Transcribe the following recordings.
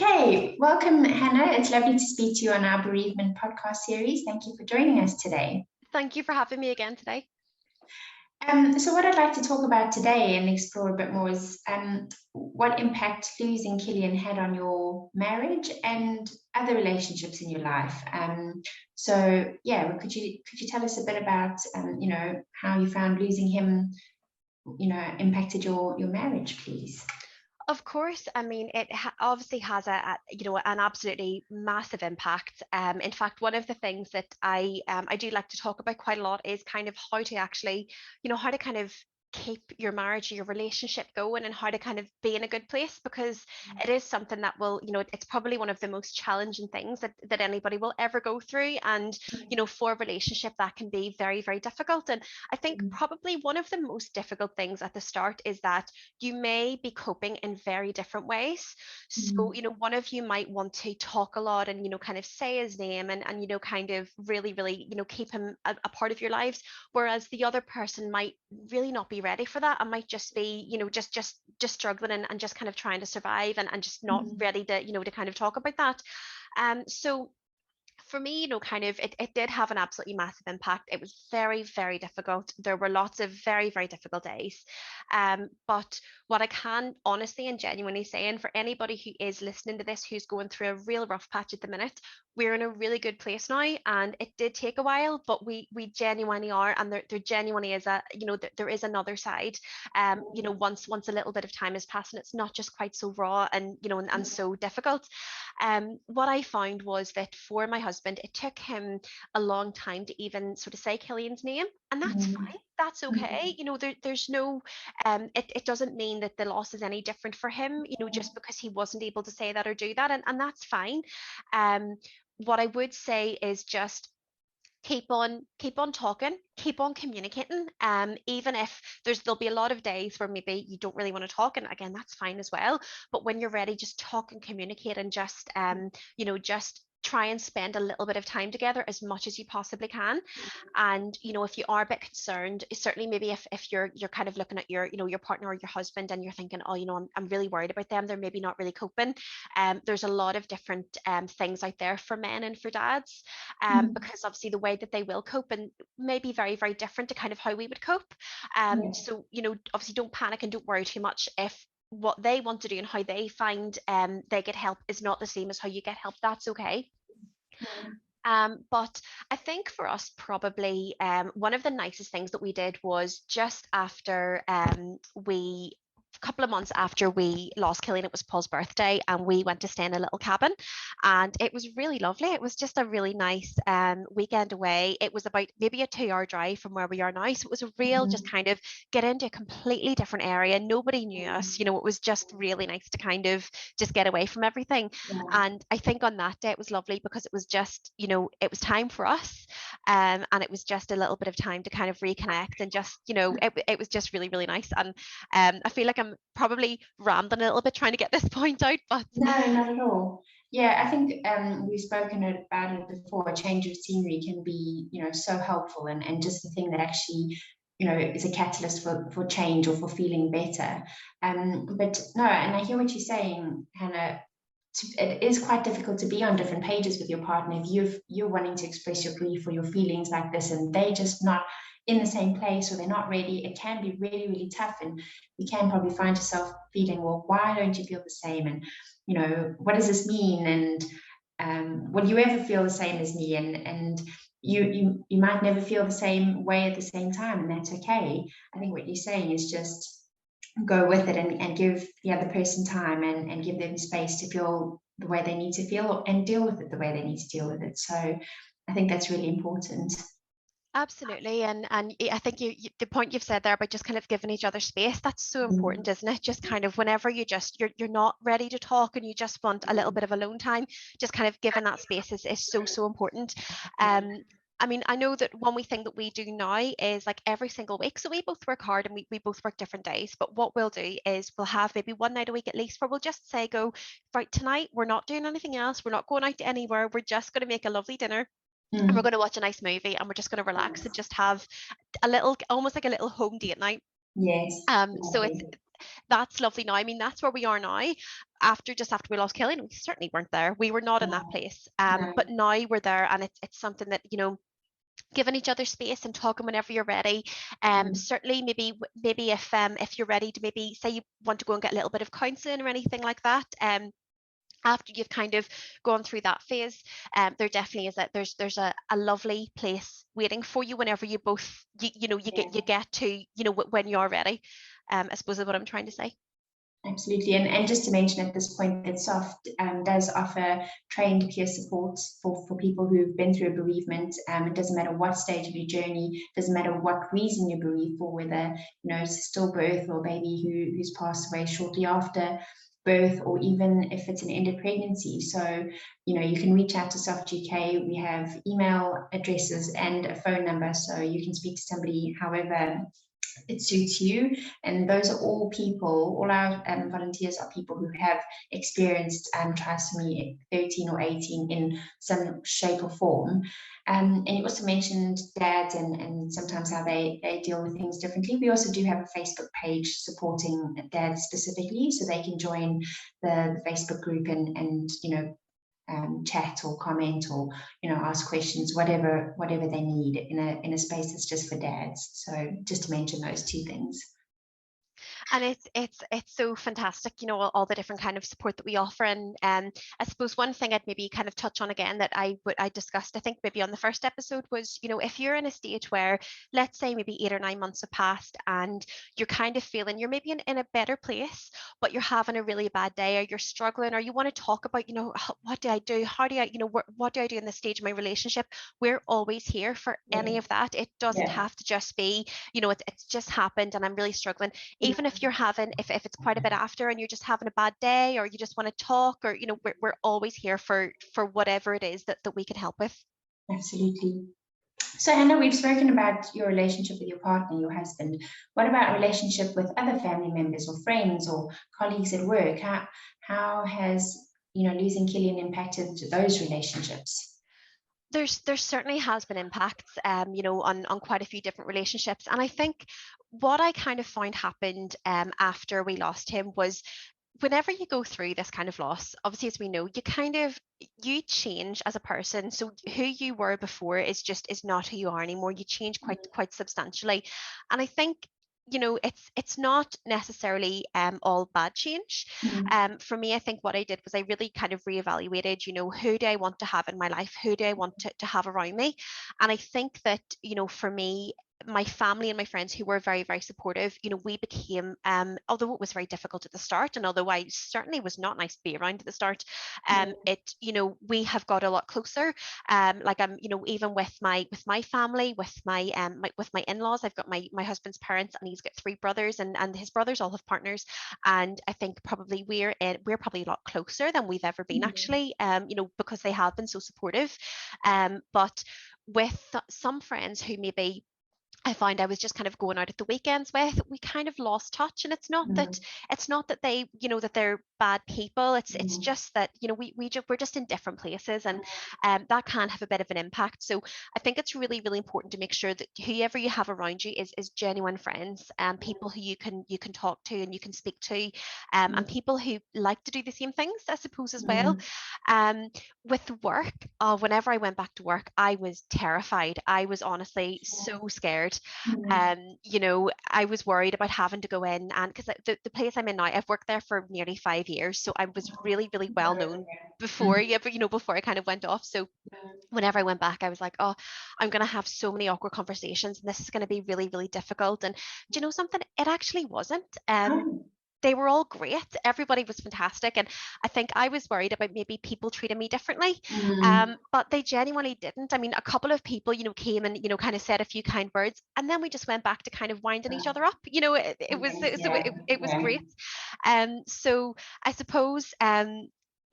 Okay, welcome, Hannah. It's lovely to speak to you on our Bereavement podcast series. Thank you for joining us today. Thank you for having me again today. So what I'd like to talk about today and explore a bit more is what impact losing Cillian had on your marriage and other relationships in your life. Could you tell us a bit about how you found losing him, impacted your marriage, please? Of course, I mean, obviously has an absolutely massive impact. In fact, one of the things that I do like to talk about quite a lot is kind of how to actually, how to kind of keep your marriage or your relationship going and how to kind of be in a good place, because it is something that will, it's probably one of the most challenging things that anybody will ever go through. And for a relationship, that can be very, very difficult. And I think probably one of the most difficult things at the start is that you may be coping in very different ways. So, one of you might want to talk a lot and, kind of say his name and kind of really, really, keep him a part of your lives. Whereas the other person might really not be ready for that and might just be, just struggling and just kind of trying to survive and just not ready to, to kind of talk about that. So for me, kind of it did have an absolutely massive impact. It was very, very difficult. There were lots of very, very difficult days. But what I can honestly and genuinely say, and for anybody who is listening to this, who's going through a real rough patch at the minute, we're in a really good place now. And it did take a while, but we genuinely are. And there genuinely is there is another side. Once a little bit of time has passed and it's not just quite so raw and, and so difficult. What I found was that for my husband, it took him a long time to even sort of say Cillian's name, and that's fine. That's okay. There's no, it doesn't mean that the loss is any different for him, just because he wasn't able to say that or do that, and that's fine. What I would say is just keep on talking, keep on communicating, even if there'll be a lot of days where maybe you don't really want to talk, and again, that's fine as well. But when you're ready, just talk and communicate and just just try and spend a little bit of time together as much as you possibly can. And if you are a bit concerned, certainly maybe if you're kind of looking at your your partner or your husband and you're thinking, oh, I'm really worried about them, they're maybe not really coping. There's a lot of different things out there for men and for dads, because obviously the way that they will cope and may be very, very different to kind of how we would cope. So obviously don't panic and don't worry too much if what they want to do and how they find they get help is not the same as how you get help. That's okay. But I think for us, probably one of the nicest things that we did was just after a couple of months after we lost Cillian, it was Paul's birthday, and we went to stay in a little cabin, and it was really lovely. It was just a really nice weekend away. It was about maybe a 2-hour drive from where we are now, so it was a real just kind of get into a completely different area. Nobody knew us, it was just really nice to kind of just get away from everything. And I think on that day it was lovely because it was just it was time for us, and it was just a little bit of time to kind of reconnect and just it was just really, really nice. And I feel like I'm probably rambling a little bit trying to get this point out, but no, not at all. Yeah, I think we've spoken about it before. A change of scenery can be, so helpful, and just the thing that actually, is a catalyst for change or for feeling better. But no, and I hear what you're saying, Hannah. It is quite difficult to be on different pages with your partner if you're wanting to express your grief or your feelings like this, and they just not in the same place or they're not ready. It can be really, really tough, and you can probably find yourself feeling, well, why don't you feel the same, and what does this mean, and will you ever feel the same as me, and you might never feel the same way at the same time, and that's okay. I think what you're saying is just go with it and give the other person time and give them space to feel the way they need to feel and deal with it the way they need to deal with it. So I think that's really important. absolutely. And I think the point you've said there about just kind of giving each other space, that's so important, isn't it? Just kind of whenever you're not ready to talk and you just want a little bit of alone time, just kind of giving that space is so important. I mean, I know that one thing that we do now is like every single week. So we both work hard and we both work different days. But what we'll do is we'll have maybe one night a week at least where we'll just say, right, tonight we're not doing anything else. We're not going out to anywhere. We're just going to make a lovely dinner. And we're going to watch a nice movie and we're just going to relax and just have a little, almost like a little home date night. Yes. So that's lovely now. I mean, that's where we are now. After we lost Cillian, we certainly weren't there. We were not in that place. No. But now we're there, and it's something that, giving each other space and talking whenever you're ready. Certainly, maybe if you're ready to, maybe say you want to go and get a little bit of counselling or anything like that. After you've kind of gone through that phase, there definitely is there's a lovely place waiting for you whenever you both you get to, when you're ready. I suppose is what I'm trying to say. Absolutely. And just to mention at this point that SOFT does offer trained peer support for people who've been through a bereavement. It doesn't matter what stage of your journey, doesn't matter what reason you're bereaved for, whether it's stillbirth or a baby who's passed away shortly after birth, or even if it's an ended pregnancy. So, you can reach out to SOFT UK. We have email addresses and a phone number, so you can speak to somebody however it suits you. And those are all people, all our volunteers are people who have experienced trisomy 13 or 18 in some shape or form. And you also mentioned dads and sometimes how they deal with things differently. We also do have a Facebook page supporting dads specifically, so they can join the Facebook group and chat or comment or ask questions, whatever they need in a space that's just for dads. So just to mention those two things. And it's so fantastic, all the different kind of support that we offer. And I suppose one thing I'd maybe kind of touch on again that I discussed, I think maybe on the first episode, was, if you're in a stage where, let's say maybe 8 or 9 months have passed and you're kind of feeling you're maybe in a better place, but you're having a really bad day, or you're struggling, or you want to talk about, what do I do? How do I, what do I do in this stage of my relationship? We're always here for any of that. It doesn't have to just be, it's just happened and I'm really struggling. Even if you're having, if it's quite a bit after and you're just having a bad day, or you just want to talk, or we're always here for whatever it is that we can help with. Absolutely. So Hannah, we've spoken about your relationship with your partner, your husband. What about relationship with other family members or friends or colleagues at work? How has losing Cillian impacted those relationships? There certainly has been impacts, on quite a few different relationships. And I think what I kind of found happened after we lost him was, whenever you go through this kind of loss, obviously, as we know, you change as a person. So who you were before is not who you are anymore. You change quite substantially. And I think, it's not necessarily all bad change. For me, I think what I did was I really kind of reevaluated, who do I want to have in my life? Who do I want to have around me? And I think that, for me, my family and my friends, who were very, very supportive, we became, although it was very difficult at the start, and although I certainly was not nice to be around at the start, we have got a lot closer. Like I'm, even with my family, with my in-laws, I've got my husband's parents, and he's got 3 brothers, and his brothers all have partners, and I think probably we're probably a lot closer than we've ever been, actually, because they have been so supportive. But with some friends who maybe I find I was just kind of going out at the weekends with, we kind of lost touch. And it's not that they, that they're bad people. It's just that, we're just in different places, and that can have a bit of an impact. So I think it's really, really important to make sure that whoever you have around you is genuine friends, and people who you can talk to and you can speak to, and people who like to do the same things, I suppose, as well. With work, whenever I went back to work, I was terrified. I was honestly so scared. I was worried about having to go in, and because the place I'm in now, I've worked there for nearly 5 years, so I was really, really well known before, but before I kind of went off. So whenever I went back, I was like, oh, I'm going to have so many awkward conversations, and this is going to be really, really difficult. And do you know something? It actually wasn't. They were all great. Everybody was fantastic. And I think I was worried about maybe people treating me differently. But they genuinely didn't. I mean, a couple of people, came and, kind of said a few kind words. And then we just went back to kind of winding each other up. It was great. So I suppose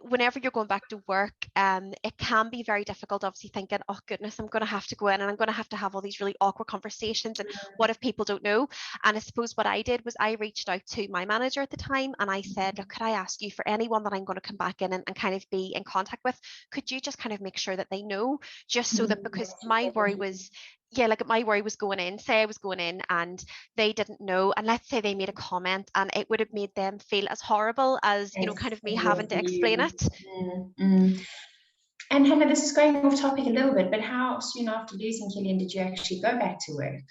whenever you're going back to work, it can be very difficult, obviously, thinking, oh goodness, I'm going to have to go in and I'm going to have all these really awkward conversations, and what if people don't know? And I suppose what I did was I reached out to my manager at the time, and I said, look, could I ask you, for anyone that I'm going to come back in and kind of be in contact with, could you just kind of make sure that they know, just so that, because my worry was yeah, like my worry was going in, say I was going in and they didn't know, and let's say they made a comment and it would have made them feel as horrible as, you know, As kind of me it would having for to explain you. it. And Hannah, this is going off topic a little bit, but how soon after losing Cillian did you actually go back to work?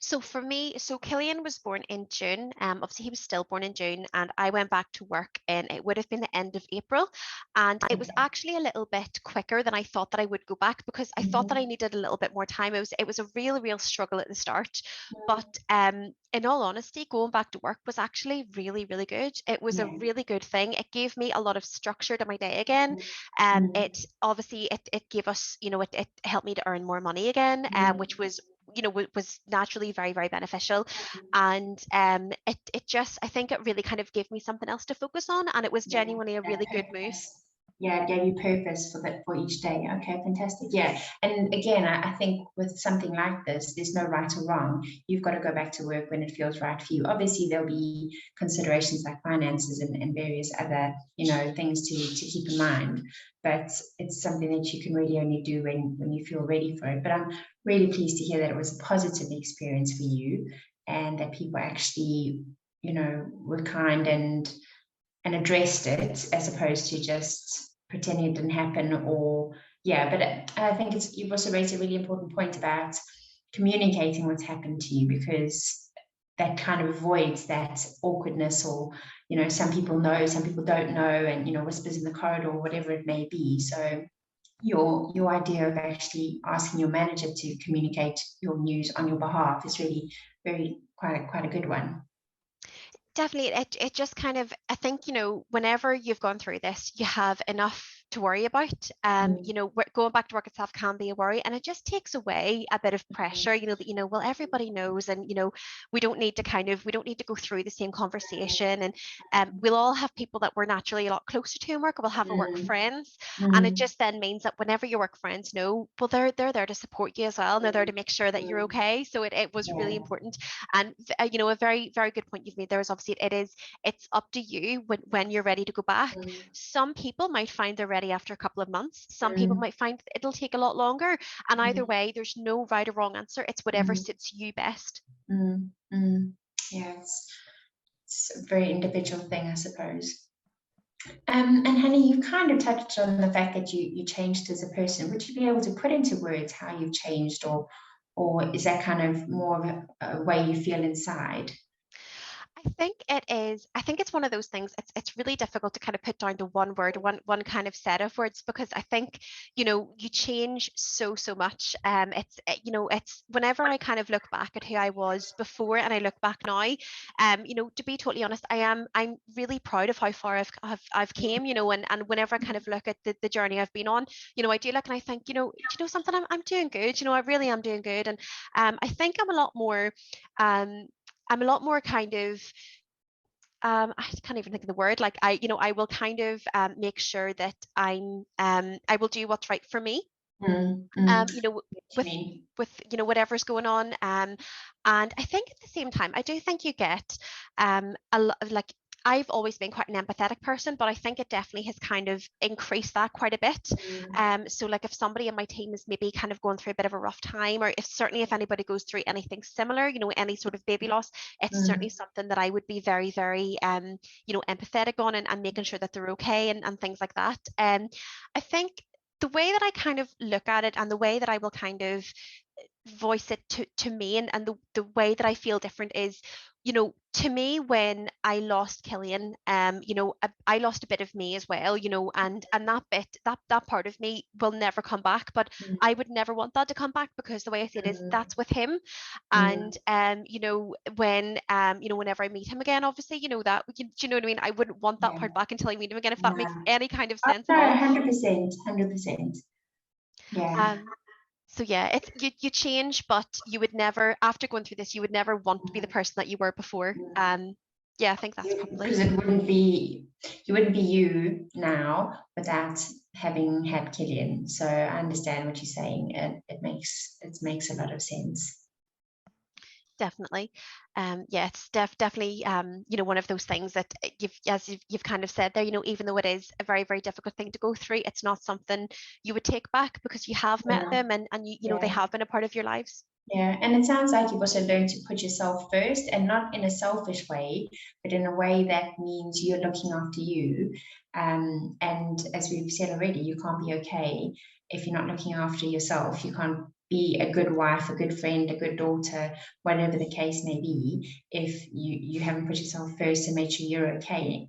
So for me, so Cillian was born in June. Obviously he was stillborn in June, and I went back to work in, it would have been the end of April. And it was actually a little bit quicker than I thought that I would go back, because I thought that I needed a little bit more time. It was a real struggle at the start. But in all honesty, going back to work was actually really good. It was a Yeah. really good thing. It gave me a lot of structure to my day again. Mm. It obviously it gave us, you know, it helped me to earn more money again, which was, you know, was naturally very beneficial. And it just, I think it really kind of gave me something else to focus on, and it was Yeah, genuinely a that really good move. purpose. Yeah, it gave you purpose for that for each day. Okay, fantastic. Yeah. And again, I think with something like this, there's no right or wrong. You've got to go back to work when it feels right for you. Obviously, there'll be considerations like finances and various other, you know, things to keep in mind. But it's something that you can really only do when you feel ready for it. But I'm really pleased to hear that it was a positive experience for you and that people actually, you know, were kind and addressed it as opposed to just pretending it didn't happen. Or yeah, but I think it's, you've also raised a really important point about communicating what's happened to you, because that kind of avoids that awkwardness, or you know, some people know, some people don't know, and you know, whispers in the corridor, whatever it may be. So your idea of actually asking your manager to communicate your news on your behalf is really very quite a good one. Definitely, it just kind of, I think, you know, whenever you've gone through this, you have enough to worry about. You know, going back to work itself can be a worry, and it just takes away a bit of pressure, you know, that, you know, well, everybody knows, and you know, we don't need to go through the same conversation. And we'll all have people that we're naturally a lot closer to in work, or we'll have our work Mm, friends. And it mm, just then means that whenever your work friends know, well, they're there to support you as well, and they're there to make sure that you're mm, okay. So it was really yeah. important. And you know, a very good point you've made there is obviously it's up to you when you're ready to go back. Mm, Some people might find they're ready after a couple of months. Some people mm, might find it'll take a lot longer. And either mm, way, there's no right or wrong answer. It's whatever mm, suits you best. mm, mm. Yeah, it's a very individual thing, I suppose. And Honey, you kind of touched on the fact that you changed as a person. Would you be able to put into words how you've changed, or is that kind of more of a way you feel inside? I think it is. I think it's one of those things. It's really difficult to kind of put down to one word, one kind of set of words, because I think, you know, you change so much. You know, it's whenever I kind of look back at who I was before and I look back now, you know, to be totally honest, I'm really proud of how far I've came, you know. And whenever I kind of look at the journey I've been on, you know, I do look and I think, you know something, I'm doing good, you know, I really am doing good. And I think um I'm a lot more kind of I can't even think of the word. Like you know, I will kind of make sure that I will do what's right for me. Mm, mm. You know, What do you with mean? you know, whatever's going on. And I think at the same time, I do think you get a lot of, like, I've always been quite an empathetic person, but I think it definitely has kind of increased that quite a bit. Mm, So like if somebody in my team is maybe kind of going through a bit of a rough time, or if certainly if anybody goes through anything similar, you know, any sort of baby loss, it's certainly mm, something that I would be very you know, empathetic on, and making sure that they're okay, and things like that. I think the way that I kind of look at it, and the way that I will kind of voice it to me, and the way that I feel different is, you know, to me, when I lost Cillian, you know, I lost a bit of me as well, you know. And that bit, that part of me will never come back, but I mm, would never want that to come back, because the way I see it is mm, that's with him. And mm. you know, when you know, whenever I meet him again, obviously, you know, that do you know what I mean, I wouldn't want that Yeah, part back until I meet him again, if that makes yeah. any kind of Oh, sense no, at all. 100%, 100%. Yeah. um So yeah, it's you change, but you would never, after going through this, you would never want to be the Mm, person that you were before. mm. Yeah, I think that's probably. Because it wouldn't be, you wouldn't be you now without having had Cillian. So I understand what you're saying. It makes a lot of sense. Definitely. Yeah, it's definitely, one of those things that you've kind of said there, even though it is a very, very difficult thing to go through, it's not something you would take back because you have met Yeah, them, and they yeah. have been a part of your lives. Yeah, and it sounds like you've also learned to put yourself first, and not in a selfish way, but in a way that means you're looking after you. And as we've said already, you can't be okay if you're not looking after yourself. You can't be a good wife, a good friend, a good daughter, whatever the case may be, if you haven't put yourself first and made sure you're okay.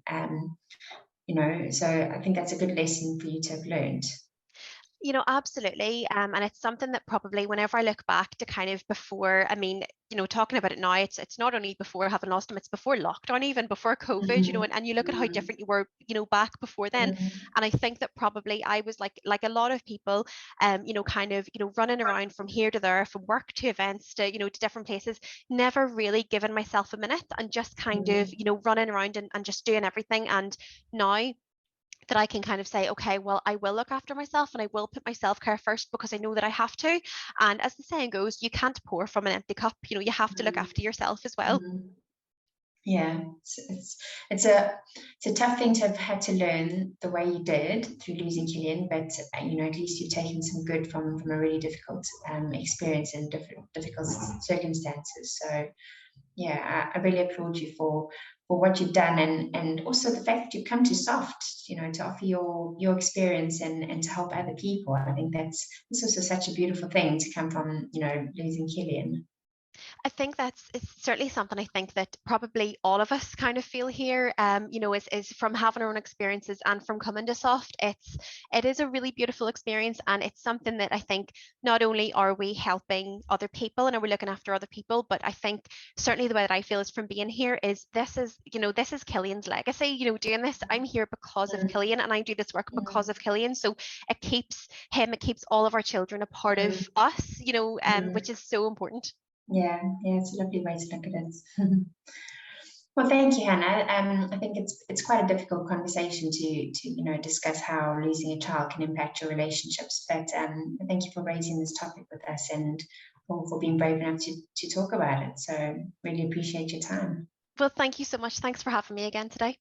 So I think that's a good lesson for you to have learned. Absolutely. And it's something that probably whenever I look back to kind of before, I mean, talking about it now, it's not only before having lost them, it's before lockdown, even before COVID, Mhm. and you look at how Mhm. different you were, back before then. Mhm. And I think that probably I was like a lot of people, kind of, running around from here to there, from work to events to, to different places, never really given myself a minute and just kind of, Mhm. running around and just doing everything. And now that I can kind of say, okay, well, I will look after myself and I will put my self care first because I know that I have to. And as the saying goes, you can't pour from an empty cup. You have to look Mhm. after yourself as well. Mhm. Yeah, it's a tough thing to have had to learn the way you did through losing Cillian, but at least you've taken some good from a really difficult experience and difficult circumstances. So yeah, I really applaud you for what you've done, and also the fact that you've come to Soft, to offer your experience and to help other people. I think that's also such a beautiful thing to come from losing Cillian. I think it's certainly something I think that probably all of us kind of feel here, is from having our own experiences and from coming to Soft. It is a really beautiful experience, and it's something that I think not only are we helping other people and are we looking after other people, but I think certainly the way that I feel is from being here is this is Killian's legacy. Doing this, I'm here because of Mm, Cillian, and I do this work because mm, of Cillian. So it keeps all of our children a part of mm, us, which mm. is so important. Yeah, yeah, it's a lovely way to look at it. Well, thank you, Hannah. I think it's quite a difficult conversation to discuss how losing a child can impact your relationships. But thank you for raising this topic with us and for being brave enough to talk about it. So really appreciate your time. Well, thank you so much. Thanks for having me again today.